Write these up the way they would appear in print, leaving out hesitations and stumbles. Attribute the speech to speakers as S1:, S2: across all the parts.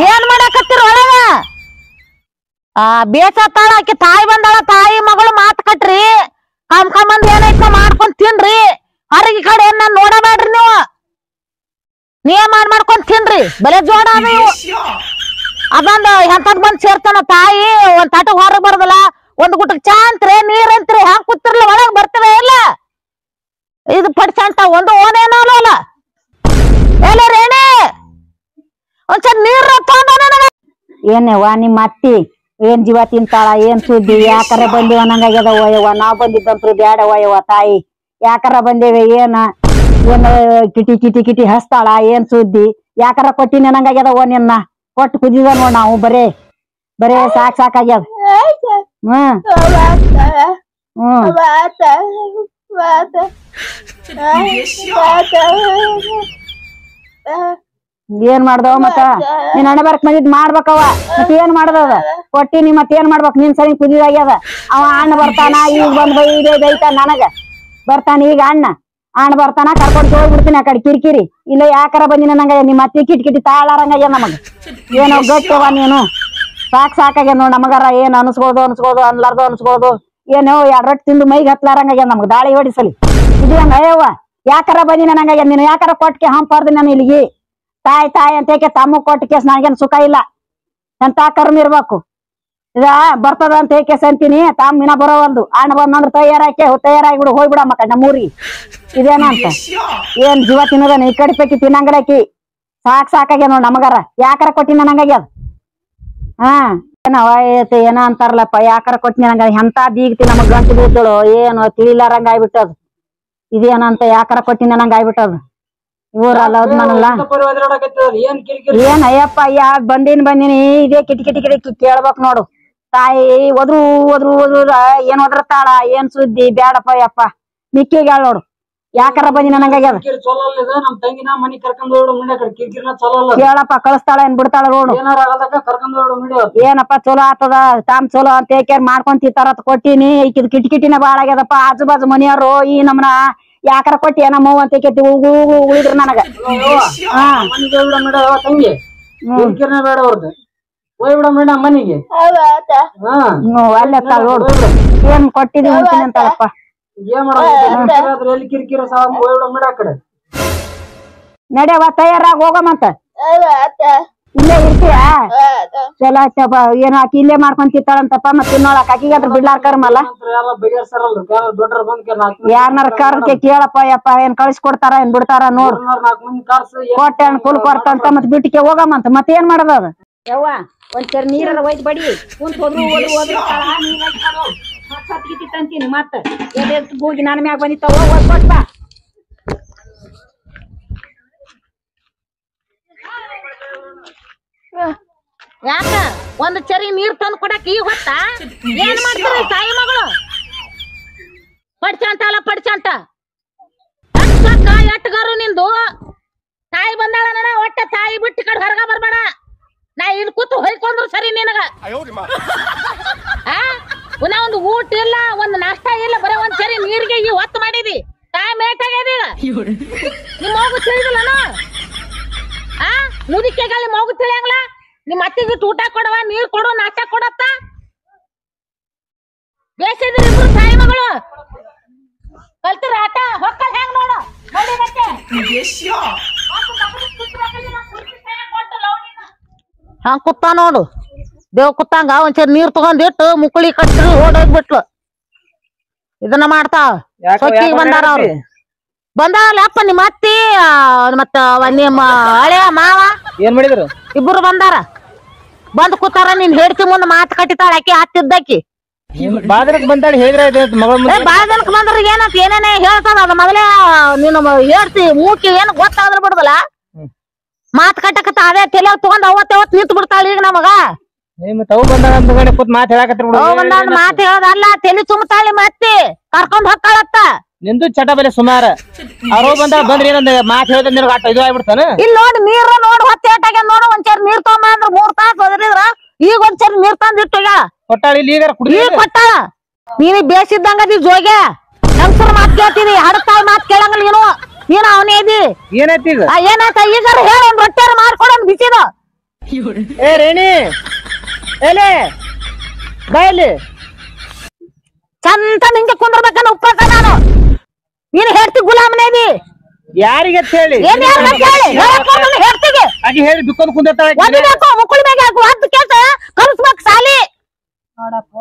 S1: ಏನ್ ಮಾಡಾಕತ್ತೀರ ಒಳಗ ಬೇಸತ್ತಾಳ ಆಕಿ ತಾಯಿ ಬಂದಾಳ ತಾಯಿ ಮಗಳು ಮಾತ್ ಕಟ್ರಿ ಕಮ್ಕಂಬಂದ್ ಏನೈತ ಮಾಡ್ಕೊಂಡ್ ತಿನ್ರಿ ಹೊರಗಿ ಕಡೆ ಏನ್ ನೋಡಬೇಡ್ರಿ ನೀವ್ ಮಾಡ್ಕೊಂಡ್ ತಿನ್ರಿ ಬಲೆ ಜೋಡ ಅದೊಂದ್ ಎಂತದ್ ಬಂದ್ ಸೇರ್ತಾನ ತಾಯಿ ಒಂದ್ ತಾಟ ಹೊರಗ್ ಬರದಲ್ಲ ಒಂದ್ ಗುಟಕ್ ಚಾ ಅಂತ್ರಿ ನೀರ್ ಅಂತ್ರಿ ಹ್ಯಾಂಗ್ ಕೂತಿರ್ಲಿ ಒಳಗ್ ಬರ್ತವೆ ಇಲ್ಲ ಇದು ಪಡ್ಸಂಟ ಒಂದು ಓನೇನೋ ಅಲ್ಲ ಎಲ್ಲ ರೇಣಿ ಒಂದ್ಸಲ ನೀರ್ ಏನೇವ ನಿಮ್ ಅತ್ತಿ ಏನ್ ಜೀವ ತಿಂತಾಳ ಏನ್ ಸುದ್ದಿ ಯಾಕಾರ ಬಂದಿವ ನಂಗಾಗ್ಯದ ಓಯವ್ವ ನಾವ್ ಬಂದಿದ್ದಂತ್ರು ಬ್ಯಾಡ ಓಯವ್ವ ತಾಯಿ ಯಾಕಾರ ಬಂದೇವೆ ಏನ್ ಕಿಟಿ ಕಿಟಿ ಕಿಟಿ ಹಸ್ತಾಳ ಏನ್ ಸುದ್ದಿ ಯಾಕಾರ ಕೊಟ್ಟಿನ ನಂಗಾಗ್ಯದ ಓ ನಿನ್ನ ಕೊಟ್ಟು ಕುದಿದ ನೋಡ್ ನಾವು ಬರೇ ಸಾಕಾಗ್ಯದ ಏನ್ ಮಾಡ್ದವ ಮತ್ತ ನೀನ್ ಹಣೆ ಬರ್ಕ್ ಬಂದಿದ್ ಮಾಡ್ಬೇಕವ ಮತ್ ಏನ್ ಮಾಡ್ದದ ಕೊಟ್ಟಿನಿ ಮತ್ ಏನ್ ಮಾಡ್ಬೇಕ್ ನಿನ್ ಸರಿ ಕುದಿದಾಗ್ಯದ ಅವ ಅಣ್ಣ ಬರ್ತಾನ ಈಗ ಬಂದ್ ಬೈತ ನನಗ ಬರ್ತಾನ ಈಗ ಅಣ್ಣ ಬರ್ತಾನ ಕರ್ಕೊಂಡ್ ಹೋಗ್ಬಿಡ್ತೀನಿ ಆ ಕಡೆ ಕಿರಿಕಿರಿ ಇಲ್ಲ ಯಾಕಾರ ಬಂದಿನ ನಂಗ ನಿಮ್ ಅತ್ತಿ ಕಿಟಿ ತಾಳಾರಂಗ ನಮಗ ಏನೋ ಗಟ್ಟವ ನೀನು ಸಾಕಾಗ್ಯ ನೋಡ್ ನಮಗಾರ ಏನ್ ಅನ್ಸ್ಬೋದು ಅನ್ಲಾರ್ದು ಅನ್ಸ್ಬೋದು ಏನೋ 2 ರೊಟ್ಟಿ ತಿಂದು ಮೈಗೆ ಹತ್ಲಾರಂಗ ನಮಗ್ ದಾಳಿ ಹೊಡಿಸಲಿ ಇದು ಹಂಗ ಅಯ್ಯವ್ವ ಯಾಕಾರ ಬಂದಿನ ನಂಗ ನೀನು ಯಾಕಾರ ಕೊಟ್ಟಿಗೆ ಹಂಪಾರ್ದು ನಾನು ಇಲ್ಲಿಗೆ ತಾಯಿ ಅಂತ ತಮ್ಮ ಕೊಟ್ಟ ಕೇಸ್ ನನಗೇನ್ ಸುಖ ಇಲ್ಲ ಎಂತ ಕರ್ಮ ಇರ್ಬೇಕು ಇದ ಬರ್ತದ ಅಂತ ಕೇಸ್ ಅಂತೀನಿ ತಮ್ಮಿನ ಬರೋವಲ್ದು ಅಣ್ಣ ಬಂದಂದ್ರ ತಯಾರಾಗಿ ಹೋಗ್ಬಿಡ ಮಕ್ಕ ನಮ್ಮೂರಿಗೆ ಇದೇನಂತ ಏನ್ ಜೀವ ತಿನ್ನೋದನ ಈ ಕಡೆ ಪೈಕಿ ತಿನ್ನಂಗಲಕಿ ಸಾಕಾಗ್ಯ ನೋಡ್ ನಮಗಾರ ಯಾಕಾರ ಕೊಟ್ಟಿನ ನಂಗಾಗ್ಯದ ಏನ ಅಂತಾರಲ್ಲಪ್ಪ ಯಾಕಾರ ಕೊಟ್ಟಿನ ನಂಗ ಎಂತ ಬೀಗ್ತಿ ನಮಗ್ ಗಂಟು ಬಿದ್ದಳು ಏನು ತಿಳಿಲಾರಂಗ ಆಗ್ಬಿಟ್ಟದ ಇದೇನಂತ ಯಾಕಾರ ಕೊಟ್ಟಿನ ನಂಗ ಆಗ್ಬಿಟ್ಟದ ಊರಲ್ಲ ಮನಲ್ಲ ಏನ್ ಅಯ್ಯಪ್ಪ ಬಂದಿನಿ ಇದೇ ಕಿಟಿ ಕೇಳ್ಬೇಕ್ ನೋಡು ತಾಯಿ ಒದ್ರು ಏನ್ ಒದ್ರತಾಳ ಏನ್ ಸುದ್ದಿ ಬ್ಯಾಡಪ್ಪ ಯಪ್ಪ ಮಿಕ್ಕಿಗೆ ನೋಡು ಯಾಕಾರ ಬಂದಿನ ನಂಗಾಗ್ಯದ ಕೇಳಪ್ಪ ಕಳಿಸ್ತಾಳ ಏನ್ ಬಿಡ್ತಾಳ ನೋಡು ಏನಪ್ಪ ಚಲೋ ಆತದ ತಾಮ್ ಚಲೋ ಅಂತ ಮಾಡ್ಕೊಂಡ್ ತಿಂತಾರತ್ ಕೊಟ್ಟಿನಿ ಈಕಿದ್ ಕಿಟಿಕಿಟಿನ ಬಾಳ ಆಗ್ಯದಪ್ಪ ಆಜು ಬಾಜು ಮನಿಯವ್ರು ಈ ನಮ್ನ ಯಾಕಾರ ಕೊಟ್ಟಿ ನಮ್ಮ ಅಂತ ಉಳಿದ್ರು ನನಗ
S2: ಮನಿಗೆ
S1: ಅಲ್ಲ ನೋಡು ಏನ್ ಕೊಟ್ಟಿದೀವಿ ಅಂತಾರಪ್ಪ ನಡ್ಯವ ತಯಾರಾಗಿ ಹೋಗಮಂತ ಇಲ್ಲೇ ಇರ್ತೀಯ ಚಲೋ ಆಯ್ತಪ್ಪ ಏನ್ ಆಕಿ ಇಲ್ಲೇ ಮಾಡ್ಕೊಂಡ್ ತಿಂತಾಳಂತಪ್ಪ ಮತ್ ತಿನ್ನೋಳಕ್ ಆಕಿಗಾದ್ರ ಬಿಡ್ಲಾರ್ ಕರ್ಮಲ್ಲ ಯಾರನಾರ ಕರ್ಕೆ ಕೇಳಪ್ಪ ಯಪ್ಪ ಏನ್ ಕಳಿಸ್ಕೊಡ್ತಾರ ಏನ್ ಬಿಡ್ತಾರ ನೋಡ್ ಕೊಟ್ಟೆ ಕುಲ್ ಕೊಡ್ತಂತ ಮತ್ ಬಿಟ್ಟಿಗೆ ಹೋಗಮಂತ ಮತ್ ಏನ್ ಮಾಡೋದ ಅದ ಯವ್ವ ಒಂದ್ಸರಿ ನೀರ ಒಯ್ದ್ ಬಡಿ ಕುಂತ್ ತಂತೀನಿ ಮತ್ತ ಹೋಗಿ ನನ್ನ ಮ್ಯಾಗ ಬಂದಿತ್ತಾವ ಕೊಟ್ಬಾ ಯಾಕ ಒಂದ್ ಚರಿ ನೀರ್ ತಂದು ಕೊಡಕ್ ಈಗ ಹೊತ್ತ ಏನ್ ಮಾಡ್ತೀರಿ ತಾಯಿ ಮಗಳು ಪಡ್ಚಂಟ ಎಟ್ಟಗಾರು ನಿಂದು ತಾಯಿ ಬಂದಾಳ ನಡ ಒಟ್ಟ ತಾಯಿ ಬಿಟ್ಟು ಕಡೆ ಹೊರಗ ಬರ್ಬೇಡ ನಾ ಇಲ್ಲಿ ಕೂತು ಹೊಯ್ಕೊಂಡ್ರು ಸರಿ ನಿನಗ ಒಂದು ಊಟ ಇಲ್ಲ ಒಂದ್ ನಾಷ್ಟ ಇಲ್ಲ ಬರೀ ಒಂದ್ ಸರಿ ನೀರಿಗೆ ಈ ಹೊತ್ತು ಮಾಡಿದಿ ತಾಯಿ ಮೇಟಾಗ್ಯದ ಈಗ ನಿಮ್ ಮಗು ತಿಳಿದಿಲ್ಲನ ಮುದಿಕೆgali ಮಗು ತಿಳಿಯಂಗ್ಲ ನಿಮ್ ಅತ್ತಿಗೆ ಊಟ ಕೊಡವ ನೀರ್ ಕೊಡು ನಾಷ್ಟ ಕೊಡತ್ತ ಬೇಸಿದ್ರಿ ಇಬ್ರು ತಾಯಿ ಮಗಳು ಕಲ್ತಿರ ಆಟ ಹೊಕ್ಕಲ್ ಹೆಂಗ್ ನೋಡು ಹಂಗ ಕುತ್ತ ನೋಡು ದೇವ್ ಕುತ್ತಂಗ ಒಂದ್ಸರಿ ನೀರ್ ತಗೊಂಡಿಟ್ಟು ಮುಕ್ಕಳಿ ಕಟ್ಟಿ ಓಡೋಗ್ಬಿಟ್ಲು ಇದನ್ನ ಮಾಡ್ತಾವ ಸೊಕ್ಕಿಗೆ ಬಂದಾರ ಅವ್ರು ಬಂದಾವಲ್ಲಪ್ಪ ನಿಮ್ಮ ಅತ್ತಿ ಮತ್ತ ನಿಮ್ಮ ಹಳೆಯ ಮಾವ
S2: ಏನ್ ಮಾಡಿದ್ರು
S1: ಇಬ್ಬರು ಬಂದಾರ ಬಂದ್ ಕೂತಾರ ನೀನ್ ಹೇಳ್ತಿ ಮುಂದ್ ಮಾತ್ ಕಟ್ಟಿತಾಳ ಆಕಿ ಹತ್ತಿದ್ದಕ್ಕಿ
S2: ಬಾದರಕ್ ಬಂದಾಳ ಹೇಳಿದ್ರ
S1: ಬಾದನಕ್ ಬಂದ್ರ ಏನಂತ ಏನೇನೇ ಹೇಳ್ತಾರ ಅದ ಮೊದಲೇ ನೀನು ಹೇಳ್ತಿ ಮೂಕಿ ಏನ್ ಗೊತ್ತಾದ್ರ ಬಿಡುದಲ್ಲ ಮಾತ್ ಕಟ್ಟಕತ್ತ ಅದೇ ತಲೆ ತಗೊಂಡ್ ಅವತ್ ನಿಂತು ಬಿಡ್ತಾಳ ಈಗ ನಮಗ ಮಾತ್ ಹೇಳೋದಲ್ಲ ತಲೆ ತುಂಬತಾಳಿ ಮತ್ತೆ ಕರ್ಕೊಂಡ್ ಹೊಕ್ಕಾಳತ್ತ
S2: ನಿಂದು ಚಟ ಬೆಲೆ ಸುಮಾರ ಅವ್ರು ಬಂದಾಗ ಬಂದ್ರಿ ಏನಂದ ಮಾತ್ ಹೇಳಿದ ನಿನಗ ಆಟ ಇದು ಆಗ್ಬಿಡ್ತಾನ
S1: ಇಲ್ಲಿ ನೋಡಿ ನೀರ ನೋಡಿ ಹೊತ್ತೇಟಾಗ ನೋಡು ಒಂದ್ಸರಿ ನೀರ್ ತಗೊಂಬ ಅಂದ್ರ 3 ತಾಸು ಒದರಿದ್ರ ಈಗ ಒಂದ್ಸರಿ ನೀರ್ ತಂದ್ ಇಟ್ಟೋಗ
S2: ಕೊಟ್ಟಾಳ ಇಲ್ಲಿ ಈಗ
S1: ಕೊಟ್ಟಾಳ ನೀನ್ ಬೇಸಿದ್ದಂಗ ಅದಿ ಜೋಗೆ ಹೆಂಗಸರು ಮಾತ್ ಕೇಳ್ತಿದಿ ಹಡತಾಳ ಮಾತ್ ಕೇಳಂಗಿಲ್ಲ ನೀನು ಅವನೇ ಇದಿ
S2: ಏನೈತಿ ಈಗ
S1: ಏನಾಯ್ತ ಈಗ ಹೇಳ ಒಂದ್ ರೊಟ್ಟಿ ಮಾಡ್ಕೊಡ ಬಿಸಿದ
S2: ಏ ರೇಣಿ ಏಲೆ ಬಾಯಲ್ಲಿ
S1: ಚಂದ ನಿಂಗೆ ಕುಂದ್ರಬೇಕನ್ನ ಉಪ್ಪಾಕ ನಾನು ನೀನ್ ಹೇಳ್ತಿ ಗುಲಾಮನೇದಿ
S2: ಯಾರಿಗೆ ಹೇಳಿ
S1: ಏನ್ ಯಾರ್ಗಂತ ಹೇಳಿ ಹೇಳ್ತಿಗೆ
S2: ಆಗಿ ಹೇಳಿ ಬಿಕ್ಕೊಂಡ್ ಕುಂದಿರ್ತಾಳೆ
S1: ಒದಿಬೇಕು ಮುಕ್ಕುಳಿ ಮ್ಯಾಗ ಹಾಕು ಹತ್ತು ಕೆಲ್ಸ ಕಲಿಸ್ಬೇಕು ಸಾಲಿ ನೋಡಪ್ಪ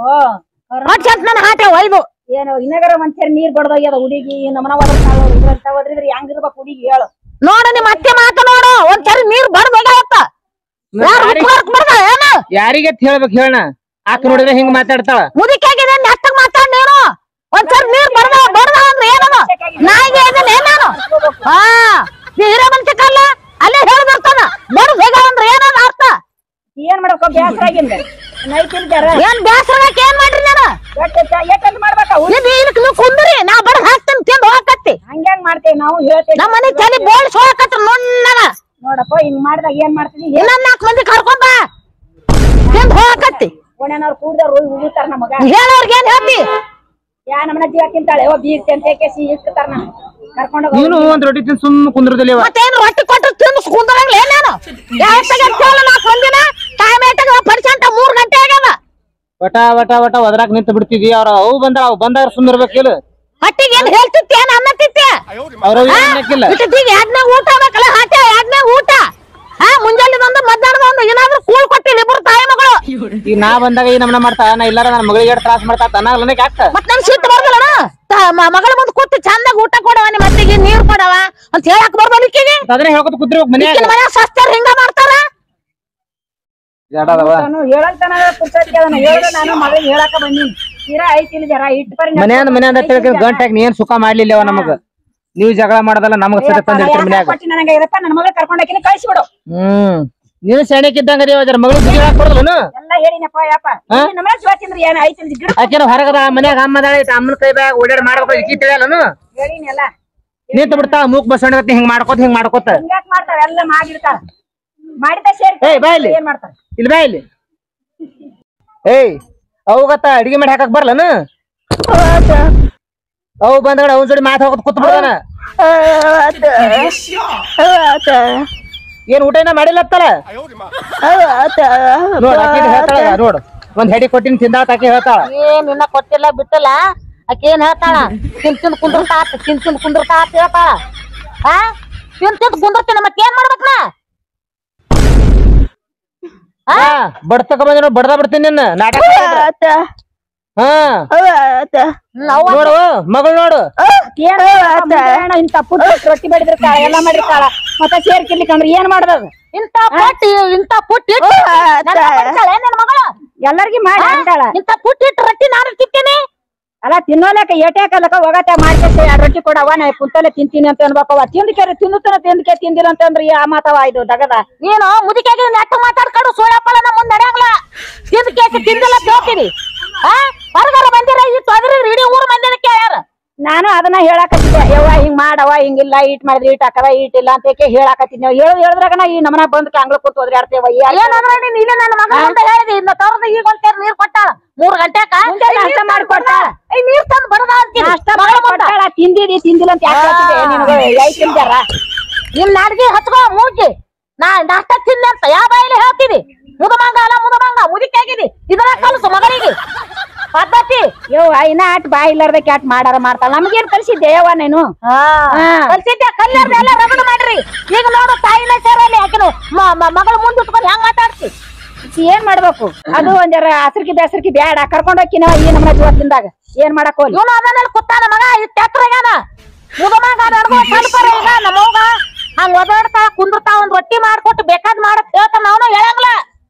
S1: ನನ್ನ ಹಾಟೆ ಒಯ್ದು ಏನು ಇನ್ನಗರ ಮನುಷ್ಯರ್ ನೀರ್ ಬಡ್ದೋಗ್ಯದ ಹುಡುಗಿ ನಮ್ಮನ ಹೋದ್ರಿದ್ರೆ ಹೆಂಗಿರ್ಬೇಕು ಹುಡುಗಿ ಹೇಳು ನೋಡು ನಿಮ್ ಅತ್ತೆ ಮಾತು ನೋಡು ಒಂದ್ಸರಿ ನೀರ್ ಬಡ್ದೋಗ್ಯಾವತ್ತ
S2: ಯಾರಿಗೆ ಹೇಳ್ಬೇಕು ಹೇಳ ಆಕ ನೋಡಿದ್ರೆ ಹಿಂಗ್ ಮಾತಾಡ್ತಾಳ
S1: ಮುದಿಕಾಗಿದೆ ನೆಟ್ಟಗ್ ಮಾತಾಡ್ ನೀನು ಒಂದ್ಸರಿ ನೀರ್ ಬಡ್ದ ಅಂದ್ರೆ ಏನದ ನಾಯಿಗೆ ಇದನ್ನ ಏನಾನು ಹಾ ನೀ ಹಿರೇ ಮನ್ಸಿಕಲ್ಲ ಅಲ್ಲೇ ಹೇಳಿ ಬರ್ತಾನ ಬಡ್ದು ಹೇಗ ಅಂದ್ರೆ ಏನದ ಅರ್ಥ ಏನ್ ಮಾಡ್ಬೇಕು ಬ್ಯಾಸರ ಆಗಿಂದ ಏನ್ ಬ್ಯಾಸರಕ್ಕೆ ಏನ್ ಮಾಡ್ರಿ ನಾನು ನೀವು ಕುಂದ್ರಿ ನಾ ಬಡ್ದು ಹಾಕ್ತೇನೆ ತಿಂದು ಹೋಗತ್ತಿ ಹಂಗ್ಯಾಂಗ್ ಮಾಡ್ತೇವೆ ನಾವು ಹೇಳ್ತೇವೆ ನಮ್ಮ ಮನೆ ಚಲಿ ಬೋಳ್ಸ್ ಹೋಗತ್ತ ನೋಡ್ನಾಗ ನೋಡಪ್ಪ ಹಿಂಗ್ ಮಾಡಿದಾಗ ಏನ್ ಮಾಡ್ತೀವಿ ಇನ್ನೊಂದ್ 4 ಮಂದಿ ಕರ್ಕೊಂಡ್ ಬಾ ತಿಂದು ಹೋಗತ್ತಿ ಒಣನವ್ರು ಕೂಡ್ದವ್ರು ಉಗುಳ್ತಾರ ನಮಗ ಹೇಳೋರ್ಗೆ ಏನ್ ಹೇಳ್ತಿ ಯಾ ನಮ್ಮನ ಜೀವ ತಿಂತಾಳೆ ಬೀರ್ ತೆಂತೇಸಿ ಇರ್ತಾರ ನಮ್ ಕರ್ಕೊಂಡ್
S2: ನೀನು ಒಂದ್ ರೊಟ್ಟಿ ತಿಂದು ಸುಮ್ ಕುಂದ್ರದಿಲ್ಲ
S1: ಮತ್ತೇನ್ ರೊಟ್ಟಿ ಕೊಟ್ಟು ತಿಂದು ಕುಂದ್ರಂಗ್ಲ ಏನೇನು ಯಾವತ್ತಾಗ 4 ಮಂದಿನ ಟೈಮ್ ಏಟಾಗ ಪರ್ಸೆಂಟ್ 3 ಗಂಟೆ ಆಗ್ಯದ
S2: ವಟ ವಟ ವಟ ಒದರಾಕ್ ನಿಂತು ಬಿಡ್ತಿದ್ವಿ ಅವ್ರ ಅವು ಬಂದಾಗ ಸುಂದರ್ಬೇಕಿಲ್ಲ
S1: ಹೊಟ್ಟಿಗೆ ಏನ್ ಹೇಳ್ತಿತ್ತೆ ಏನ್ ಅನ್ನತ್ತಿತ್ತೆ
S2: ಅವ್ರ ಅನ್ನಕ್ಕಿಲ್ಲ
S1: ಯಾಡ್ನಾಗ ಊಟ ಬೇಕಲ್ಲ ಹಾಟೆ ಯಾಡ್ನಾಗ ಊಟ ಹಾ ಮುಂಜಾನೆ ಬಂದು ಮಧ್ಯಾಹ್ನದ ಒಂದು ಏನಾದ್ರೂ ಕೂಳ್ ಕೊಟ್ಟಿಲ್ಲ ಇಬ್ರು ತಾಯಿ ಮಗಳು
S2: ಈಗ ನಾ ಬಂದಾಗ ಈ ನಮ್ಮನ ಮಾಡ್ತಾ ನಾ ಇಲ್ಲಾರ ನನ್ನ ಮಗಳಿಗೆ ತ್ರಾಸ ಮಾಡ್ತಾ ಅನ್ನಕ್ಕೆ ಆಗ್ತ
S1: ಮತ್ ನನ್ ಸಿಟ್ಟು ಬರ್ದಲ್ಲ ಮಗಳ ಮುಂದ್ ಕೂತು ಚಂದಾಗ ಊಟ ಕೊಡವ ನಿಮ್ಮ ಅತ್ತಿಗೆ ನೀರ್ ಕೊಡವ ಅಂತ ಹೇಳಕ್ ಬರ್ಬಲ್ಲ ಈಕಿಗೆ
S2: ಅದನ್ನ ಹೇಳ್ಕೊತ ಕುದ್ರಿ ಮನ್ಯಾಗ
S1: ಸಸ್ತಾರ ಹಿಂಗ ಮಾಡ್ತಾರ
S2: ಹೇಳಕ್
S1: ನಾನು ಮಗಳಿಗೆ ಹೇಳಕ ಬಂದೀನಿ ತೀರಾ ಐತಿಲ್ಲ ಜರ ಇಟ್ಟು ಪರಿ
S2: ಮನ್ಯಾನ ಗಂಟಾಗ ನೀ ಏನ್ ಸುಖ ಮಾಡ್ಲಿಲ್ಲ ನಮಗ ನೀವ್ ಜಗಳ ಮಾಡದಲ್ಲ ನಮಗ ಸರಿ ತಂದಿರ್ತೀರಿ ಮನ್ಯಾಗ
S1: ನನಗೆ ಇರಪ್ಪ ನನ್ನ ಮಗಳ ಕರ್ಕೊಂಡಾಕಿನ ಕಳಿಸ್ಬಿಡು
S2: ನೀನು ಸೆಣೆಕಿದ್ದಂಗ ಅದರ ಮಗಳಿಗೆ ಬುದ್ಧಿ ಹೇಳಕ್ ಕೊಡದಲ್ಲ
S1: ಎಲ್ಲ ಹೇಳಿನಪ್ಪ ಯಪ್ಪ ನಮ್ಮ ಜೋತಿಂದ್ರೆ ಏನ್ ಐತಿಲ್ಲ ಗಿಡ
S2: ಆಕೆನ ಹೊರಗದ ಮನ್ಯಾಗ ಅಮ್ಮದಾಳ ಅಮ್ಮನ ಕೈ ಬ್ಯಾಗ ಓಡಾಡಿ ಮಾಡ್ಬೇಕು ಇಕ್ಕಿ ತಿಳಿಯಲ್ಲನು
S1: ಹೇಳಿನೆಲ್ಲ
S2: ನಿಂತು ಬಿಡ್ತಾಳ ಮೂಕ್ ಬಸಣ್ಣ ಹಿಂಗ್ ಮಾಡ್ಕೋತ
S1: ಹಿಂಗಾಕ್ ಮಾಡ್ತಾರ ಎಲ್ಲ ಮಾಡಿರ್ತಾರ ಮಾಡಿದ ಸೇರಿ ಏನ್ ಮಾಡ್ತಾರ
S2: ಇಲ್ಲಿ ಬಾ ಇಲ್ಲಿ ಏಯ್ ಅವಗತ್ತ ಅಡಿಗೆ ಮಾಡಿ ಹಾಕಕ್ ಬರ್ಲನ ಅವು ಬಂದಗಡ ಅವನ್ ಜೋಡಿ ಮಾತು ಹೋಗೋದ್ ಕೂತ್ ಬಿಡೋಣ ಏನ್ ಊಟ ಏನ ಮಾಡಿಲ್ಲತ್ತಲ್ಲ ನೋಡ್ ಆಕಿ ಹೇಳ್ತಾಳ ನೋಡು ಒಂದ್ ಹೆಡಿ ಕೊಟ್ಟಿನ ತಿಂದಾಳ ಆಕಿ ಹೇಳ್ತಾಳ
S1: ಏನ್ ಇನ್ನ ಕೊಟ್ಟಿಲ್ಲ ಬಿಟ್ಟಿಲ್ಲ ಆಕಿ ಏನ್ ಹೇಳ್ತಾಳ ತಿಂದ್ ಕುಂದ್ರತಾ ಅಂತ ಹೇಳ್ತಾಳ ಹಾ ತಿಂದ್ ಕುಂದ್ರತೀನಿ ಮತ್ತೆ ಏನ್ ಮಾಡ್ಬೇಕನ
S2: ಬಡ್ತಕ ಬಂದ ಬಡ್ದ ಬಿಡ್ತೀನಿ ನಿನ್ನ ನಾಟಕ ಹಾ ನೋಡು ಮಗಳು ನೋಡು
S1: ಇಂತ ಪುಟ್ಟ ರೊಟ್ಟಿ ಬಡಿದಿರ್ತಾಳ ಎಲ್ಲ ಮಾಡಿರ್ತಾಳ ಮತ್ತೆ ಸೇರ್ಕಿರ್ಲಿಕ್ಕಂದ್ರ ಏನ್ ಮಾಡದ ಇಂತ ಪುಟ್ಟಿ ನನ್ನ ಮಗಳು ಎಲ್ಲರಿಗೂ ಮಾಡಿ ಅಂತಾಳ ಇಂತ ಪುಟ್ಟಿಟ್ಟು ರೊಟ್ಟಿ ನಾನು ತಿಂತೀನಿ ಅಲ್ಲ ತಿನ್ನೋಲಕ ಏಟೆ ಹಾಕಲಕ ಹೋಗತ್ತೆ ಮಾಡ್ಕೇಸಿ 2 ರೊಟ್ಟಿ ಕೊಡವ ನಾ ಕುಂತಲೆ ತಿಂತೀನಿ ಅಂತ ಅನ್ಬೇಕವ ತಿಂದಿಕೆ ತಿಂದಿಲ್ಲ ಅಂತಂದ್ರೆ ಆ ಮಾತವ ಇದು ದಗದ ನೀನು ಮುದಿಕಾಗಿ ನೆಟ್ಟ ಮಾತಾಡ್ಕೊಂಡು ಸೋಯಪ್ಪಳ ನಮ್ಮ ಮುಂದೆ ನಡೆಯಂಗಿಲ್ಲ ತಿಂದಿಕೆ ತಿಂದಿಲ್ಲ ಹೇಳ್ತೀನಿ ಹಾ ಹೊರಗಾರ ಬಂದಿರ ಈ ತೊಗರಿ ಇಡೀ ಊರ್ ಮಂದಿನ ಕೇಳ್ಯಾರ ನಾನು ಅದನ್ನ ಹೇಳಾಕತ್ತಿದ್ದೆ ಯವ್ವ ಹಿಂಗ್ ಮಾಡವ ಹಿಂಗಿಲ್ಲ ಈಟ್ ಮಾಡಿದ್ರಿ ಈಟ್ ಹಾಕದ ಈಟ್ ಇಲ್ಲ ಅಂತ ಹೇಳಾಕತ್ತಿದ್ದೆ ಹೇಳಿದ್ರಾಗ ಈ ನಮನ ಬಂದ್ ಕಾಂಗ್ಳ ಕೂತ್ ಹೋದ್ರಾಡ್ತೇವ ಏನಂದ್ರ ನೀನ್ ಇಲ್ಲ ನನ್ನ ಮಗ ಅಂತ ಹೇಳಿದಿ ಇನ್ನ ತರದ ಈಗ ಒಂದ್ ನೀರ್ ಕೊಟ್ಟಾಳ 3 ಗಂಟೆಕ ನಾಷ್ಟ ಮಾಡ್ಕೊಟ್ಟಾಳ ನೀರ್ ತಂದ್ ಬರದ ಅಂತೀನಿ ತಿಂದಿಲ್ಲ ಅಂತ ಯಾಕೆ ಹೇಳ್ತಿದ್ದೆ ನಿನಗೆ ತಿಂದಾರ ನಿಮ್ ನಾಡಿಗೆ ಹಚ್ಕೋ ಮೂರ್ಗಿ ನಾ ನಾಷ್ಟ ತಿಂದೆ ಅಂತ ಯಾವ ಬಾಯಿಲಿ ಹೇಳ್ತೀನಿ ಮುದಮಂಗ ಮುದಿಕಾಗಿದಿ ಇದರ ಕಲ್ಸು ಮಗಳಿಗೆ ಪದ್ಧತಿ ಯವ್ವ ಇನ್ನ ಆಟ ಬಾಯಿ ಇಲ್ಲಾರ್ದ ಕ್ಯಾಟ್ ಮಾಡ್ತಾಳ ನಮ್ಗೇನ್ ಕಲ್ಸಿದ್ದೆ ಯವ್ವ ನೀನು ಕಲ್ಸಿದ್ದೆ ಕಲ್ಲಾರ್ದ ಎಲ್ಲ ರಗಡ ಮಾಡ್ರಿ ಈಗ ನೋಡು ತಾಯಿನ ಸೇರಲ್ಲಿ ಆಕಿನು ಮಗಳ ಮುಂದೆ ಇಟ್ಕೊಂಡು ಹೆಂಗ್ ಮಾತಾಡ್ತಿ ಏನ್ ಮಾಡ್ಬೇಕು ಅದು ಒಂದರ ಹಸರ್ಕಿ ಬ್ಯಾಡ ಕರ್ಕೊಂಡ್ ಹೋಗಿನ ಈ ನಮ್ಮನ ಜೀವತ್ತಿಂದಾಗ ಏನ್ ಮಾಡಕ್ ಹೋಗಿ ಇವನು ಅದನ್ನಲ್ಲಿ ಕುತ್ತಾನ ಮಗ ಈ ಟ್ಯಾಕ್ಟ್ರಾಗ್ಯಾನ ಮುದಮಂಗ ನಡ್ಕೊಂಡ್ ಈಗ ನಮ್ಮವ್ಗ ಹಂಗ ಓದಾಡ್ತಾ ಕುಂದ್ರತಾ ಒಂದ್ ರೊಟ್ಟಿ ಮಾಡ್ಕೊಟ್ಟು ಬೇಕಾದ್ ಮಾಡತ್ ಹೇಳ್ತಾನ ಅವನು ಹೇಳಂಗಿಲ್ಲ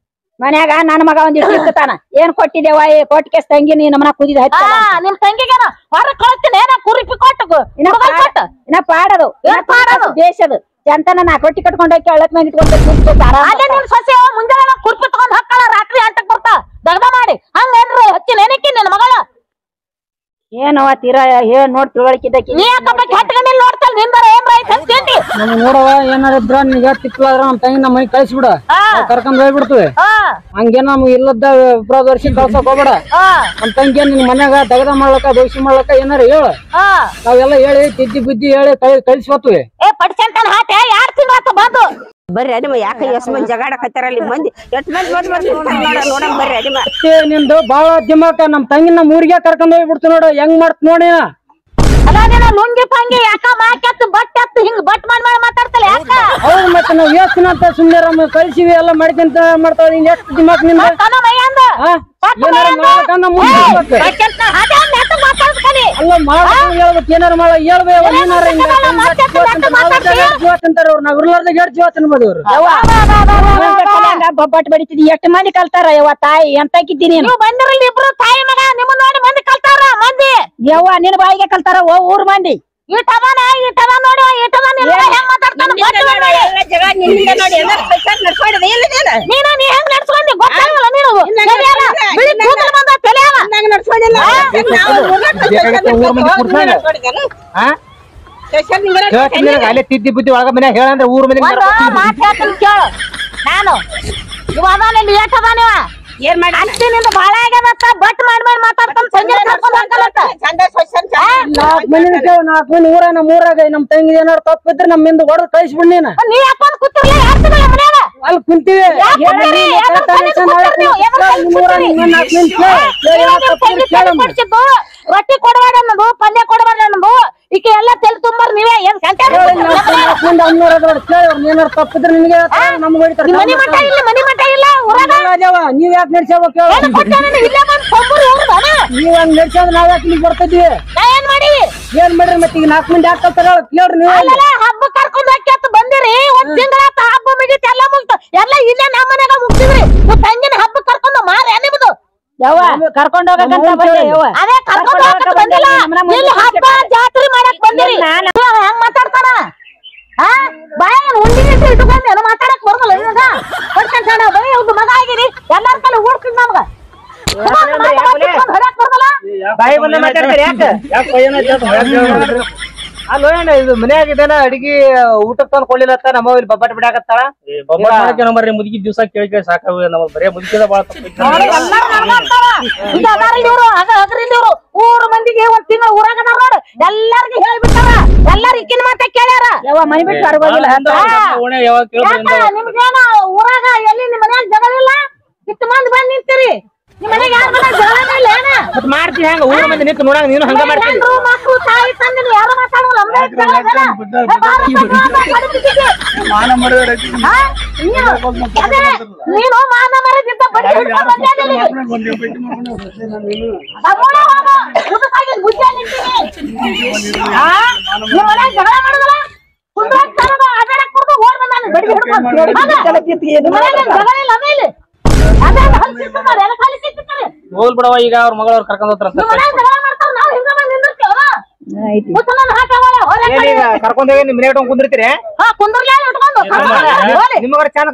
S1: ಮನ್ಯಾಗ ನನ್ನ ಮಗ ಒಂದ್ ಇರ್ತಾನ ಏನ್ ಕೊಟ್ಟಿದ್ದೇವ ಕೊಟ್ಟಿಗೆ ತಂಗಿ ನೀ ನಮ್ಮನ ಕುದಿದ ನಿಮ್ ತಂಗಿಗೇನ ಹೊರ ಕಳಿಸ್ತೀನಿ ಏನ ಕುರಿಪಿ ಕೊಟ್ಟು ಇನ್ನ ಪಾಡದು ದೇಶದು ಜಂತನ 4 ರೊಟ್ಟಿ ಕಟ್ಕೊಂಡ್ ಹೋಗಿ 10 ಮಂದಿ ಇಟ್ಕೊಂಡು ಸೊಸೆ ಮುಂಜಾನೆ ಕುರ್ಪಿ ತಗೊಂಡ್ ಹಾಕಳ ರಾತ್ರಿ 8ಕ್ಕೆ ಬರ್ತಾ ದಗ್ದ ಮಾಡಿ ಹಂಗೇನ್ರಿ ಹಚ್ಚಿ ನೆನಕಿ ನಿನ್ ಮಗಳ ಏನವ ತೀರಾ ಏನ್ ನೋಡ್ ತಿಳುವಳಿಕಿದ್ದಕ್ಕೆ ನೀ ಯಾಕಪ್ಪ ಕೆಟ್ಟಗಣ್ಣಲ್ಲಿ ನೋಡ್ತಲ್ ನಿಂದರ ಏನ್ ರೈತ ಅಂತೀತಿ
S2: ನೋಡವ ಏನಾರಿದ್ರ ನಿಗ ತಿಕ್ಲಾದ್ರ ನಮ್ ತಂಗಿ ನಮ್ಮ ಮನೆ ಕಳಿಸ್ಬಿಡ ಕರ್ಕೊಂಡ್ ಹೋಗ್ಬಿಡ್ತೇವೆ ಹಂಗೇನ ನಮ್ಗೆ ಇಲ್ಲದ ವರ್ಷ ಕಳ್ಸಕ್ ಹೋಗ್ಬೇಡ ನಮ್ ತಂಗಿ ನಿನ್ ಮನ್ಯಾಗ ದಗದ ಮಾಡ್ಲಕ್ಕ ದೋಷಿ ಮಾಡ್ಲಕ್ಕ ಏನಾರ ಹೇಳ ನಾವೆಲ್ಲ ಹೇಳಿ ತಿದ್ದಿ ಬುದ್ಧಿ ಹೇಳಿ ಕಳಿಸ್ಕೊತ್ವಿ
S1: ಏ ಪಡ್ಸಂತನ ಹಾಟೆ 2 ತಿಂಗಳ ಬಂದು
S3: ಬರ್ರಿ ಅಡಿಮ ಯಾಕೆ ಎಷ್ಟ್ ಮಂದಿ ಜಗಾಡಕತ್ತಾರ ಅಲ್ಲಿ ಮಂದಿ ಎಷ್ಟ್ ಮಂದಿ ನೋಡಮ್ ಬರ್ರಿ ಅಡಿಮ.
S2: ನಿಂದು ಬಾಳ ದಿಮಾಕ ನಮ್ ತಂಗಿ ನಮ್ ಊರಿಗೆ ಕರ್ಕೊಂಡ್ ಹೋಗ್ಬಿಡ್ತು ನೋಡು ಹೆಂಗ್ ಮಾಡ್ತ ನೋಡಿ.
S1: ಅಲ್ಲ ನೀನು ಲುಂಗಿ ಪಂಗಿ ಯಾಕ ಮಾಕೆತ್ತು ಬಟ್ಟೆತ್ತು ಹಿಂಗ್ ಬಟ್ ಮಾಡಿ ಮಾತಾಡ್ತಲ್ಲ ಯಾಕ?
S2: ಹೌದು ಮತ್ತೆ ನಾವ್ ಯೋಚನೆ ಅಂತ ಸುಮ್ಮನೆ ಕಳ್ಸಿವಿ ಎಲ್ಲ ಮಾಡ್ಕೊಂತ ಮಾಡ್ತಾವ ಎಷ್ಟು ದಿಮಾಕ್ ನಿಂದ ಅಲ್ಲ ಹೇಳ್ಬೇಕು ಏನಾರ ಮಾಡ ಹೇಳ್ಬೇವ ನೀನಾರ ನಾವ್ ಇರ್ಲಾರ್ದಾಗ ಎರಡು ಜೀವ ತಿನ್ಬೋದು
S1: ಅವ್ರು ಬಟ್ ಬಡಿತಿದಿ ಎಷ್ಟು ಮಂದಿ ಕಲ್ತಾರ ಯವ್ವ ತಾಯಿ ಎಂತಾಕಿದ್ದೀನಿ ಬಂದಿರಲ್ಲ ಇಬ್ರು ತಾಯಿ ಮಗ ನಿಮ್ಮ ನೋಡಿ ಮಂದಿ ಕಲ್ತಾರ ಮಂದಿ ಯವ್ವ ನಿನ್ ಬಾಯಿಗೆ ಕಲ್ತಾರ ಊರ್ ಮಂದಿ ಈಟದ ನೋಡಿ ಈಟದ ಹೆಂಗ್ ಮಾತಾಡ್ತಾನ ನೀನು ನೀ ಹೆಂಗ್ ನಡ್ಸ್ಕೊಂಡಿ ಗೊತ್ತಾಗಲ್ಲ ನೀನು ಬಿಳಿ ಕೂದಲು ಬಂದ ತಲೆ
S4: ಅಲ್ಲೇ ತಿದ್ದಿ ಬುದ್ಧಿ ಒಳಗ ಮನೆ ಹೇಳಂದ್ರೆ ಊರ್ ಮನೆ
S1: ಮಾತಾಡ್ತೀನಿ ಕೇಳು ನಾನು ಇವ ಅದಾನ ಏಟದ ನೀವ ಏನ್ ಮಾಡಿ ಅಷ್ಟಿನಿಂದ ಬಾಳ ಆಗ್ಯದತ್ತ ಬಟ್ ಮಾಡಿ ಮಾತಾಡ್ತಾನ ಸಂಜೆ ಕರ್ಕೊಂಡ್ ಹೋಗ್ತಾನಂತ
S2: ನಾಲ್ಕು ಮಂದಿ ಊರ ನಮ್ಮ ಊರಾಗ ನಮ್ ತಂಗಿ ಏನಾರು ತಪ್ಪಿದ್ರೆ ನಮ್ಮಿಂದ ಹೊಡೆದು ಕಳಿಸ್ಬಿಡ್ ನೀನು
S1: ನೀ ಯಾಕೊಂಡ್ ಕೂತಿರ್ಲಿ ಯಾರ್ತಿಲ್ಲ ಮನ್ಯಾಗ
S2: ಅಲ್ಲಿ ಕುಂತೀವಿ
S1: ರೊಟ್ಟಿ ಕೊಡಬೇಡ ಅನ್ನೋದು ಪಲ್ಯ ಕೊಡಬೇಡ ಅನ್ನೋದು ಈಕೆ ಎಲ್ಲ ತೆಲ್ ತುಂಬಾರ ನೀವೇ ಏನ್
S2: ಏನಾರು ತಪ್ಪಿದ್ರೆ ನಿಮ್ಗೆ ನಮ್ಗೆ
S1: ಮನಿ ಮಠ ಇಲ್ಲ ಮನಿ ಮಠ ಇಲ್ಲ
S2: ನೀವ್ ಯಾಕೆ ನಡ್ಸ್ಯಾವ ನೀವ್ ಹಂಗ್ ನಡ್ಸ್ಯಾವ ನಾವ್ ಯಾಕೆ ಇಲ್ಲಿ ಬರ್ತಿದ್ವಿ
S1: ಏನ್ ಮಾಡಿ
S2: ಏನ್ ಮಾಡ್ರಿ ಮತ್ತೆ ಈಗ 4 ಮಂದಿ ಹಾಕತ್ತಾರ ಕೇಳ್ರಿ ನೀವು
S1: ಹಬ್ಬ ಕರ್ಕೊಂಡ್ ಹಾಕ್ಯಾತ ಬಂದಿರಿ ಒಂದ್ ತಿಂಗಳಾತ ಹಬ್ಬ ಮುಗಿತ ಎಲ್ಲ ಮುಗ್ತ ಎಲ್ಲ ಇಲ್ಲೇ ನಮ್ಮ ಮನ್ಯಾಗ ಮುಗ್ತಿದ್ರಿ ತಂಗಿನ ಹಬ್ಬ ಕರ್ಕೊಂಡು ಮಾರ ನಿಮ್ದು ಕರ್ಕೊಂಡ್ ಹೋಗಕಂತ ಅದೇ ಕರ್ಕೊಂಡ್ ಹೋಗಕ್ ಬಂದಿಲ್ಲ ಇಲ್ಲಿ ಹಬ್ಬ ಜಾತ್ರೆ ಮಾಡಕ್ ಬಂದಿರಿ ಹೆಂಗ್ ಮಾತಾಡ್ತಾನ ಬಾಯ ಉಂಡಿ ಇಟ್ಕೊಂಡ್ ಏನೋ ಮಾತಾಡಕ್ ಬರಲ್ಲ ಇವಾಗ ಕೊಡ್ಕೊಂಡ ಬರೀ ಒಂದು ಮಗ ಆಗಿರಿ ಎಲ್ಲಾರ ಕಲೆ ಓಡ್ತಿದ್ ನಮ್ಗ ಹೊಡ್ಯಾಕ್ ಬರಲ್ಲ
S4: ಬಾಯಿ ಬಂದ ಮಾತಾಡ್ತಾರೆ ಅಲ್ಲ ಇದು ಮನ್ಯಾಗಿದ್ದಾನ ಅಡಿಗೆ ಊಟಕ್ ತಂದ್ ಕೊಡ್ಲಿಲ್ಲ ನಮ್ಮ ಇಲ್ಲಿ ಬಬ್ಬಟ್ ಬಿಡಾಕತ್ತಾಳ ಬರ್ರಿ ಮುದುಕಿ ದಿವ್ಸ ಕೇಳಿ ಸಾಕಾಗ ನಮ್ ಬರೇ ಮುದುಕಿದ ಬಾಳ
S1: ಇವ್ರು ಊರ್ ಮಂದಿಗೆ ಒಂದ್ ತಿಂಗಳ ಊರಾಗ ನೋಡು ಎಲ್ಲಾರ್ಗು ಹೇಳ್ಬಿಟ್ಟಾರ ಎಲ್ಲಾರು ಇಕ್ಕಿನ ಮಾತ ಕೇಳ್ಯಾರ ಮನಿ ಬಿಟ್ಟು ಬರ್ಬೋದಿಲ್ಲ ನಿಮ್ಗೇನ ಊರಾಗ ಎಲ್ಲಿ ನಿಮ್ ಮನ್ಯಾಗ ಜಗಳಿಲ್ಲ ಇಷ್ಟು ಮಂದಿ ಬಂದ್ ನಿಂತೀರಿ ನಿಮ್ ಮನ್ಯಾಗ ಯಾರ ಮನ್ಯಾಗ ಜಗಳನೇ ಇಲ್ಲ ಏನ
S4: ಮಾಡ್ತಿ ಹೆಂಗ ಊರ ಮಂದಿ ನಿಂತು ನೋಡಂಗ ನೀನು ಹಂಗ ಮಾಡ್ತೀನಿ
S1: ಮಕ್ಕಳು ತಾಯಿ ತಂದೆ ಯಾರು ಮಾತಾಡೋಲ್ಲ ನೀನು ಮಾನ ಮರದಿದ್ದ ಜಗಳ ಮಾಡುದಲ್ಲ
S4: ಹೋಲ್ ಬಿಡವ ಈಗ ಅವ್ರ ಮಗಳವ್ರು ಕರ್ಕೊಂಡ್ ಹೋಗ್ತಾರ ಕರ್ಕೊಂಡ್ ಹೋಗಿ ನಿಮ್ ಮನೆ ಕುಂದಿರ್ತೀರಿ ನಿಮಗ ಚಂದ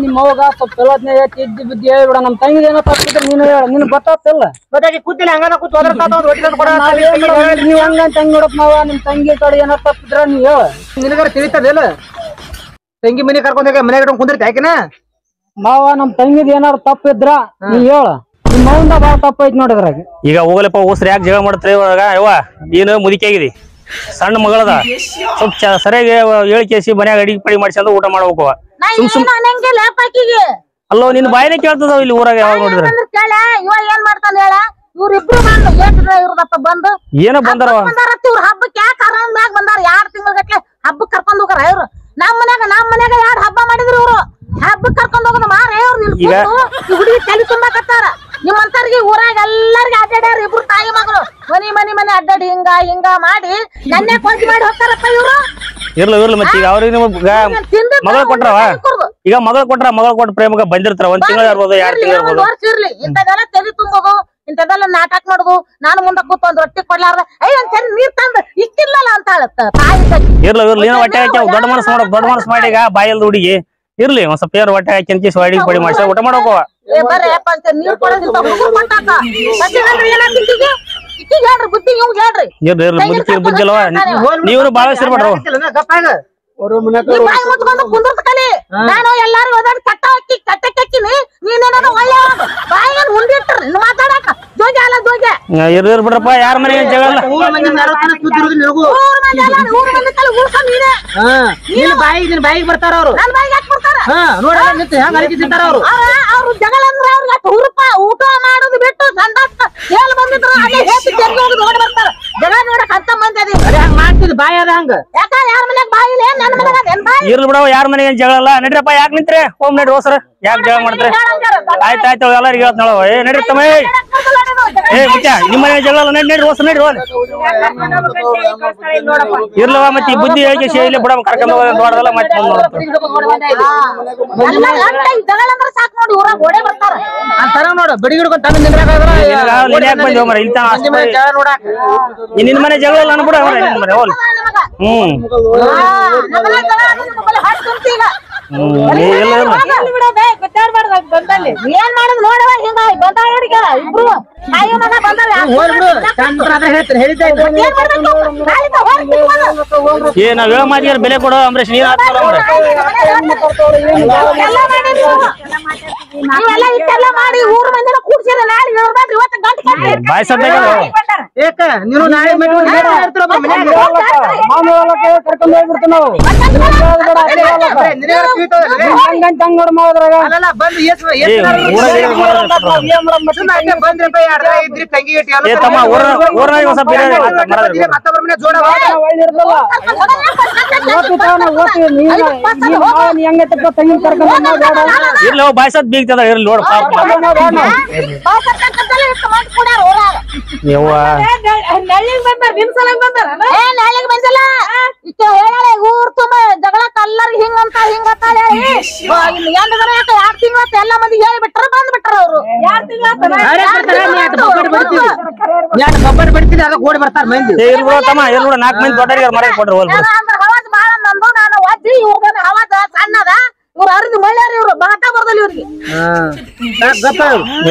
S2: ನಿಮ್ಮವಾಗ ಸ್ವಲ್ಪ ಚಲೋತ್ನಾಗ ತಿದ್ದಿ ಬುದ್ಧಿ ಹೇಳ್ಬಿಡ ನಮ್ ತಂಗಿ ಏನೋ ತಪ್ಪಿದ್ರೆ ನೀನು ಹೇಳ ನಿನ್ ಗೊತ್ತಾಗ್ತಿಲ್ಲ
S4: ಕೂತಿಲ್ಲ ಹಂಗ
S2: ನೀವ್ ಹಂಗಂತ ತಂಗಿ ನೋಡಕ್ ನಾವ ನಿಮ್ ತಂಗಿ ಕಡೆ ಏನೋ ತಪ್ಪಿದ್ರ ನೀವ್ ಹೇಳ
S4: ನಿನಗಾರ ತಿಳಿತದಿಲ್ಲ ತಂಗಿ ಮನೆ ಕರ್ಕೊಂಡ್ ಹೋಗಿ ಮನೆ ಕುಂದಿರ್ತಿ ಯಾಕಿನ
S2: ಮಾವ ನಮ್ ತಂಗಿದ್ ಏನಾರು ತಪ್ಪಿದ್ರ ನೀ ಹೇಳ ನಿಮ್ ಮೌಂದ ಬಾಳ ತಪ್ಪೈತಿ ನೋಡಿದ್ರಾಗ
S5: ಈಗ ಹೋಗಲಪ್ಪ ಹೋಸ್ರಿ ಯಾಕೆ ಜಗಳ ಮಾಡ್ತಾರೆ ಇವಾಗ ಯವ್ವ ನೀನು ಮುದುಕಿ ಆಗಿದಿ ಸಣ್ಣ ಮಗಳದ ಸ್ವಲ್ಪ ಸರಿಯಾಗಿ ಹೇಳಿಕೇಸಿ ಮನ್ಯಾಗ ಅಡಿಗೆ ಪಡಿ ಮಾಡ್ಸಂದು ಊಟ ಮಾಡ್ಬೇಕು ಅಲ್ಲೋ ನಿನ್ ಬಾಯಿನೇ ಕೇಳ್ತದ ಇಲ್ಲಿ ಊರಾಗ ಯಾವಾಗ ನೋಡಿದ್ರೆ
S1: ಏನ್ ಮಾಡ್ತಾನ ಹೇಳ ಇವ್ರಿಬ್ರು ಇವ್ರದಪ್ಪ ಬಂದು
S5: ಏನೋ ಬಂದಾರ
S1: ಇವ್ರ ಹಬ್ಬಕ್ಕೆ ಯಾಕೆ ಆರಾಮ್ಯಾಗ ಬಂದಾರ 2 ತಿಂಗಳ ಗಟ್ಲೆ ಹಬ್ಬಕ್ ಕರ್ಕೊಂಡ್ ಹೋಗಾರ ಇವ್ರು ನಮ್ ಮನ್ಯಾಗ 2 ಹಬ್ಬ ಮಾಡಿದ್ರು ಇವ್ರು ಹಬ್ಬಕ್ ಕರ್ಕೊಂಡ್ ಹೋಗೋದು ಮಾರ ಇವ್ರು ಹುಡುಗಿ ತಲೆ ತುಂಬಾಕತ್ತಾರ ನಿಮ್ಮಂತರ್ಗಿ ಊರಾಗ ಎಲ್ಲಾರ್ಗಿ ಅಡ್ಡಾಡ್ಯಾರ ಇಬ್ರು ತಾಯಿ ಮಗಳು ಮನಿ ಅಡ್ಡಾಡಿ ಹಿಂಗ ಮಾಡಿ ನನ್ನೇ ಕೊಂಚ ಮಾಡಿ ಹೋಗ್ತಾರಪ್ಪ ಇವ್ರು
S5: ಇರ್ಲಿ ಮತ್ತೆ ಈಗ ಅವ್ರಿಗೆ ಮಗಳ ಕೊಟ್ರವ ಈಗ ಮಗಳ ಕೊಟ್ಟ ಪ್ರೇಮಗ ಬಂದಿರ್ತಾರ 1 ತಿಂಗಳ ಇರ್ಬೋದು 2 ತಿಂಗಳ ಇರ್ಬೋದು
S1: ವರ್ಷ ಇರ್ಲಿ ಇಂಥದೆಲ್ಲ ತೆಲಿ ತುಂಬೋದು ಇಂಥದೆಲ್ಲ ನಾಟಕ ಮಾಡುದು ನಾನು ಮುಂದೆ ಕೂತ್ ಒಂದ್ ರೊಟ್ಟಿ ಕೊಡ್ಲಾರ್ದ ಒಂದ್ ಸರಿ ನೀರ್ ತಂದ್ ಇಷ್ಟಿಲ್ಲಲ್ಲ ಅಂತ ಹೇಳತ್ತ ತಾಯಿ
S5: ಇರ್ಲಿ ಏನೋ ಹೊಟ್ಟೆ ಹಾಕಿ ದೊಡ್ಡ ಮನಸ್ಸು ಮಾಡಿ ಈಗ ಬಾಯಲ್ದ ಹುಡುಗಿ ಇರ್ಲಿ ಒಂದ್ ಸ್ವಲ್ಪ ಏನಾರ ಹೊಟ್ಟೆ ಹಾಕಿ ಅಂತ ಅಡಿಗೆ ಪಡಿ ಮಾಡ್ಸ ಊಟ ಮಾಡೋಕವ
S1: ನೀರ್ ಕೊಡೋದಿಲ್ಲ ಬುದ್ಧಿ ಹೇಳ್ರಿ
S5: ಬುದ್ಧಿ ಅಲ್ವಾ ನೀವು ಬಾಳ ಸಿರ್ಬೇಡ್ರು
S1: ಕುಂದ್ರತ್ ಕಲಿ ನಾನು ಎಲ್ಲಾರು ಓದಾಡಿ ಕಟ್ಟಕ್ಕಿನಿ ನೀನೇನೋ ಒಳ್ಳೆ ಬಾಯಿಗೆ ಮುಂದಿಟ್ರಿ ಮಾತಾಡಕ ಜೋಗಿ ಅಲ್ಲ ಜೋಗಿ
S5: ಇರ್ಲಿ ಬಿಡ್ರಪ್ಪ ಯಾರ ಮನೆ ಜಗಳ
S1: ಊರ್ ಮಂದಿ ಕಲಿ ಉಳ್ಸ ನೀನೇ
S4: ನಿನ್ ಬಾಯಿಗೆ ಬರ್ತಾರ ಅವ್ರು
S1: ನನ್ ಬಾಯಿಗೆ ಯಾಕೆ ಬರ್ತಾರ
S4: ನೋಡ ನಿಂತು ಹೆಂಗ್ ಅಲಕಿಸಿರ್ತಾರ ಅವ್ರು
S1: ಅವ್ರು ಜಗಳ ಅಂದ್ರೆ ಅವ್ರಿಗೆ ಅಷ್ಟು ಹುರುಪ ಊಟ ಮಾಡೋದು ಬಿಟ್ಟು ಸಂದಾಸ್ ಹೇಳಿ ಬಂದಿದ್ರು ಅಲ್ಲೇ ಹೇಸಿ ತೆರಿಗೆ ಹೋಗಿ ನೋಡಿ ಬರ್ತಾರ ಜಗಳ ನೋಡಕ್ ಅಂತ ಮಂದಿ ಅದಿ
S4: ಹಂಗ ಮಾಡ್ತಿದ್ ಬಾಯಿ ಅದ ಹಂಗ
S1: ಯಾಕ ಯಾರ ಮನ್ಯಾಗ ಬಾಯಿ ಇಲ್ಲ ನನ್ನ ಮನ್ಯಾಗ ಅದೇನ್ ಬಾಯಿ
S5: ಇರ್ಲಿ ಬಿಡವ ಯಾರ ಮನೆಗೆ ಜಗಳ ಅಲ್ಲ ನಡ್ರಪ್ಪ ಯಾಕೆ ನಿಂತ್ರೆ ಹೋಮ್ ನಡ್ರಿ ಹೋಸರ ಯಾಕೆ ಜಗಳ ಮಾಡ್ತಾರೆ ಆಯ್ತಾಯ್ತು ಎಲ್ಲರಿಗೂ ಹೇಳ್ತ ನೋಡವ ಏ ನಡ್ರಿ ತಮ್ಮ ಏ ಮುಚ್ಚ ನಿಮ್ಮ ಮನೆ ಜಗಳ ಅಲ್ಲ ನಡ್ರಿ ಹೋಸ ನಡ್ರಿ ಹೋಲ್ ಇರ್ಲವ ಮತ್ತೆ ಈ ಬುದ್ಧಿ ಹೇಗೆ ಇಲ್ಲಿ ಬಿಡ ಕರ್ಕೊಂಡು ಹೋಗೋದು ದೊಡ್ಡದಲ್ಲ ಮತ್ತೆ
S1: ಜಗಳ ಅಂದ್ರೆ ಸಾಕು ನೋಡಿ ಊರಾಗ ಓಡೇ ಬರ್ತಾರ
S4: ಅಂತಾರ ನೋಡ ಬಡಿ ಹಿಡ್ಕೊಂಡ್ ತನ್ನ ನಿಂದ್ರಾಗ
S5: ಯಾಕೆ ಬಂದಿ ಹೋಮರ ಇಲ್ಲಿ
S4: ನೋಡಾಕ
S5: ನಿನ್ನ ಮನೆ ಜಗಳ ಅಲ್ಲ ಅನ್ಬಿಡ ನಿನ್ನ ಮನೆ ಹೋಲ್
S1: ಏನ್ ಮಾಡುದು ನೋಡವ ಹಿಂಗ ಬಂದ ಇಬ್ರು ತಾಯಿ ಮಗ
S5: ಏ ನಾವ್ ಹೇಳ ಮಾತಿಗೆ ಬೆಲೆ ಕೊಡೋ ಅಂಬರೀಶ್ ನೀನ್
S1: ನೀವೆಲ್ಲ ಇಷ್ಟೆಲ್ಲ ಮಾಡಿ ಊರ್ ಮಂದಿನ ಕೂಡ್ಸಿರ ನಾಳೆ ಹೇಳ್ಬೇಡ್ರಿ ಇವತ್ತು ಗಂಟೆ
S5: ಬಾಯ್ ಸದ್ದಾಗ
S4: ಏಕ ನೀನು ನಾಳೆ
S2: ಕರ್ಕೊಂಡ್ ಹೋಗ್ಬಿಡ್ತೀವಿ ನಾವು ನೋಡ್ ಮಾಡೋದ್ರಾಗ
S5: ಇರ್ಲಿ ಬಾಯ್ಸದ್ ಬೀಗ್ತದ ಇರ್ಲಿ ನೋಡ
S1: ಊರ್ ತುಂಬ ಜಗಳ ಕಲ್ಲರ್ ಹಿಂಗಂತ ಹಿಂಗಂತ ಹೇಳಿ 2 ತಿಂಗಳ ಎಲ್ಲ ಮಂದಿ ಹೇಳಿ ಬಿಟ್ರ ಬಂದ್ ಬಿಟ್ರ ಅವ್ರು 2
S4: ಬಬ್ಬರ್ ಬಿಡ್ತೀನಿ ಅದಕ್ಕೆ ಓಡಿ ಬರ್ತಾರ ಮಂದಿ
S5: ತಮ್ಮ ಇರ್ಲಿ 4 ಮಂದಿ ದೊಡ್ಡರಿಗೆ ಮರ ಕೊಡ್ರಿ ಹೋಲ್
S1: ಹವಾಜ್ ಬಾಳ ನಂದು ನಾನು ಒಜ್ಜಿ ಇವ್ರ ಹವಾಜ್ ಸಣ್ಣದ ಇವ್ರು ಅರಿದು ಮಳ್ಳ್ಯಾರ ಇವ್ರು ಬಾಟ ಬರ್ದಲ್ ಇವ್ರಿಗೆ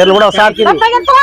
S5: ಇರ್ಲಿ ಬಿಡ ಸಾಕಿದ್ವಿ
S1: ಗೊತ್ತಾಗಿರ್ತವ